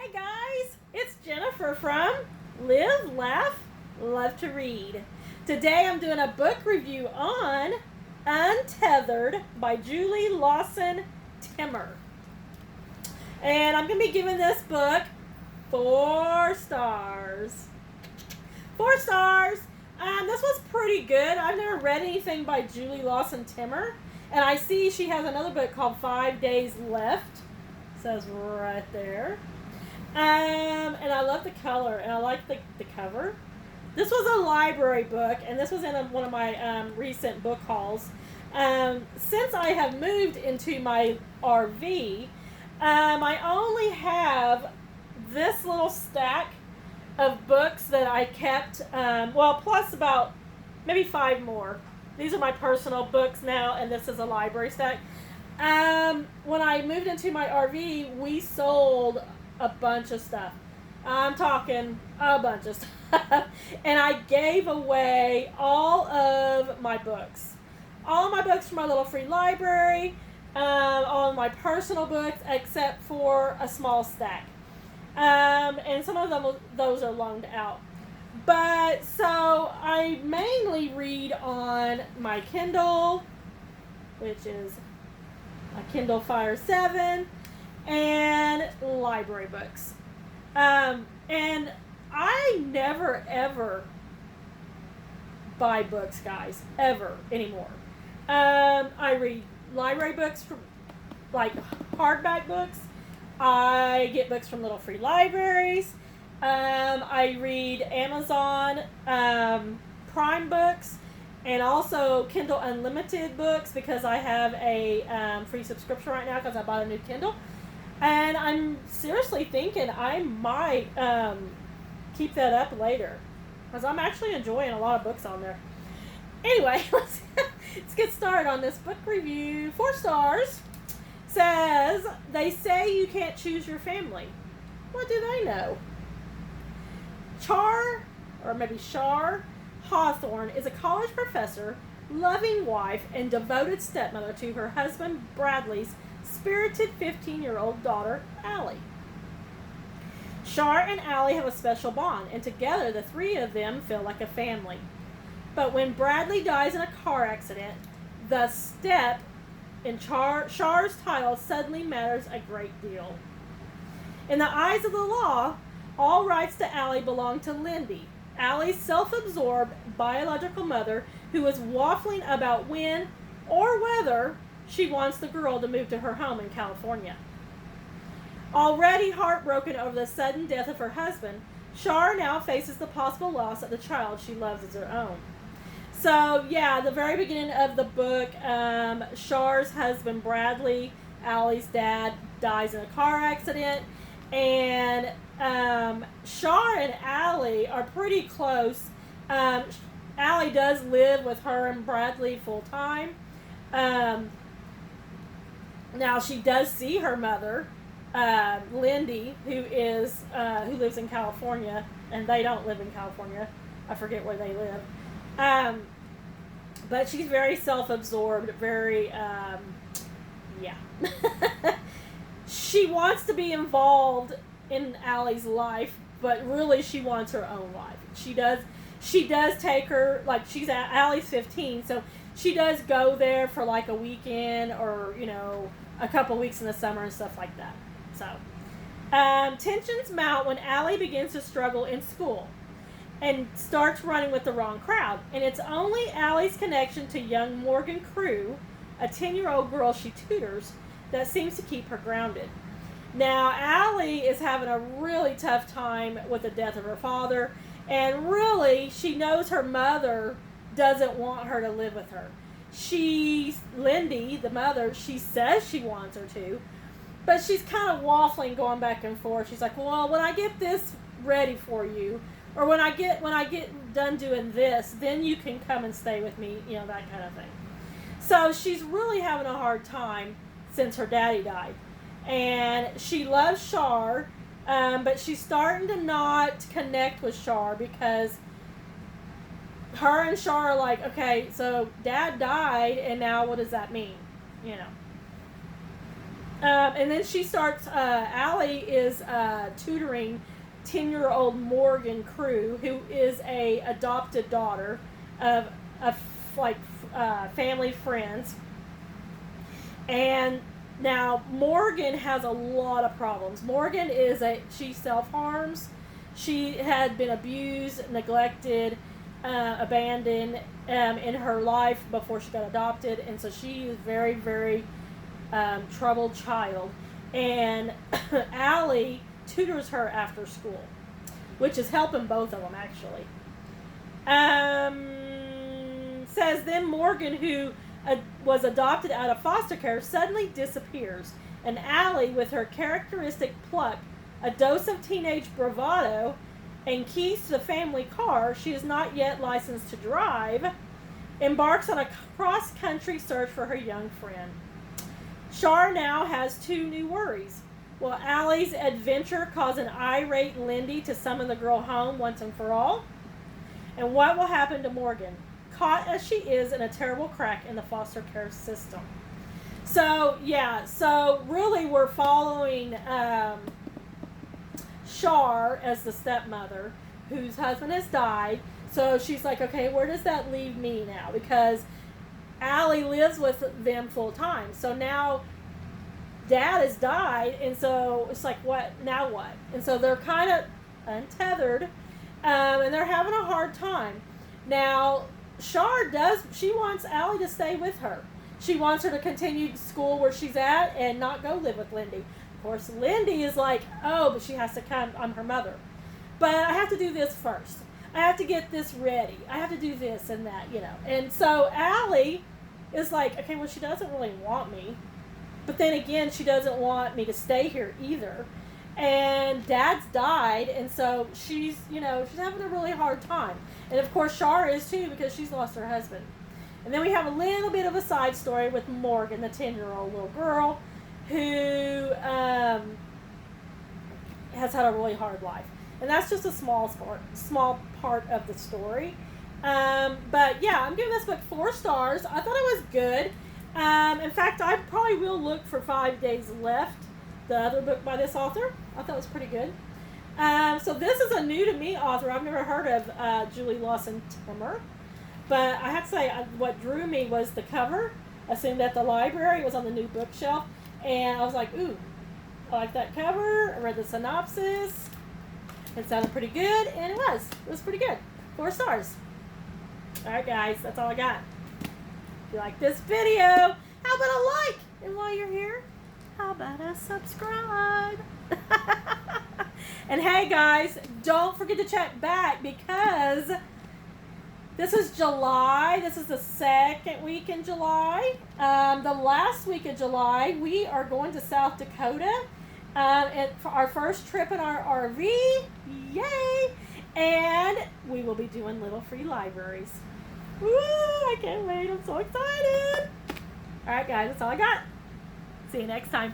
Hey guys, it's Jennifer from Live, Laugh, Love to Read. Today I'm doing a book review on Untethered by Julie Lawson TIMMER. And I'm going to be giving this book 4 stars. 4 stars! This was pretty good. I've never read anything by Julie Lawson TIMMER. And I see she has another book called 5 Days Left. It says right there. And I love the color, and I like the cover. This was a library book, and this was in one of my recent book hauls. Since I have moved into my RV, I only have this little stack of books that I kept, plus about maybe 5 more. These are my personal books now, and this is a library stack. When I moved into my RV, we sold a bunch of stuff. I'm talking a bunch of stuff. And I gave away all of my books. All of my books from my little free library, all of my personal books, except for a small stack. And some of those are loaned out. But so I mainly read on my Kindle, which is a Kindle Fire 7, and library books. And I never ever buy books, guys, ever anymore. I read library books from like hardback books. I get books from little free libraries. I read Amazon Prime books and also Kindle Unlimited books because I have a free subscription right now because I bought a new Kindle. And I'm seriously thinking I might keep that up later because I'm actually enjoying a lot of books on there. Anyway, let's get started on this book review. 4 stars. Says, they say you can't choose your family. What do they know? Char Hawthorne is a college professor, loving wife, and devoted stepmother to her husband Bradley's spirited 15-year-old daughter, Allie. Char and Allie have a special bond, and together the 3 of them feel like a family. But when Bradley dies in a car accident, the step in Char's title suddenly matters a great deal. In the eyes of the law, all rights to Allie belong to Lindy, Allie's self-absorbed biological mother, who is waffling about when or whether she wants the girl to move to her home in California. Already heartbroken over the sudden death of her husband, Char now faces the possible loss of the child she loves as her own. So, yeah, the very beginning of the book, Char's husband, Bradley, Allie's dad, dies in a car accident. And Char and Allie are pretty close. Allie does live with her and Bradley full time. Now she does see her mother, Lindy, who lives in California, and they don't live in California. I forget where they live. But she's very self-absorbed, very, yeah. She wants to be involved in Allie's life, but really she wants her own life. She does take her, like Allie's 15, so she does go there for like a weekend or, a couple weeks in the summer and stuff like that. So, tensions mount when Allie begins to struggle in school and starts running with the wrong crowd. And it's only Allie's connection to young Morgan Crew, a 10-year-old girl she tutors, that seems to keep her grounded. Now, Allie is having a really tough time with the death of her father, and really, she knows her mother doesn't want her to live with her. Lindy, the mother, she says she wants her to, but she's kind of waffling, going back and forth. She's like, well, when I get this ready for you, or when I get done doing this, then you can come and stay with me, that kind of thing. So she's really having a hard time since her daddy died. And she loves Char, but she's starting to not connect with Char because her and Char are like, okay, so Dad died, and now what does that mean? And then she starts, Allie is tutoring 10-year-old Morgan Crew, who is a adopted daughter of family friends. And now Morgan has a lot of problems. Morgan she self-harms. She had been abused, neglected, abandoned in her life before she got adopted, and so she is very, very troubled child. And Allie tutors her after school, which is helping both of them actually. Says then Morgan, who was adopted out of foster care, suddenly disappears, and Allie, with her characteristic pluck, a dose of teenage bravado, and keys to the family car — she is not yet licensed to drive — embarks on a cross-country search for her young friend. Char now has two new worries. Will Allie's adventure cause an irate Lindy to summon the girl home once and for all? And what will happen to Morgan, caught as she is in a terrible crack in the foster care system? So, yeah, so really we're following Char as the stepmother, whose husband has died. So she's like, okay, where does that leave me now? Because Allie lives with them full time. So now Dad has died, and so it's like, what? Now what? And so they're kind of untethered, and they're having a hard time. Now, Char she wants Allie to stay with her. She wants her to continue school where she's at and not go live with Lindy. Of course, Lindy is like, oh, but she has to come. I'm her mother. But I have to do this first. I have to get this ready. I have to do this and that, And so Allie is like, okay, well, she doesn't really want me. But then again, she doesn't want me to stay here either. And Dad's died, and so she's having a really hard time. And of course, Char is too, because she's lost her husband. And then we have a little bit of a side story with Morgan, the 10-year-old little girl, who has had a really hard life. And that's just a small part of the story. But yeah, I'm giving this book 4 stars. I thought it was good. In fact, I probably will look for 5 Days Left, the other book by this author. I thought it was pretty good. So this is a new to me author. I've never heard of Julie Lawson TIMMER. But I have to say, what drew me was the cover. I assumed at the library. It was on the new bookshelf. And I was like, ooh, I like that cover. I read the synopsis. It sounded pretty good, and it was. It was pretty good. 4 stars. Alright guys, that's all I got. If you like this video, how about a like? And while you're here, how about a subscribe? And hey guys, don't forget to check back, because this is July. This is the second week in July. The last week of July, we are going to South Dakota. And for our first trip in our RV, yay! And we will be doing little free libraries. Woo! I can't wait. I'm so excited. All right, guys, that's all I got. See you next time.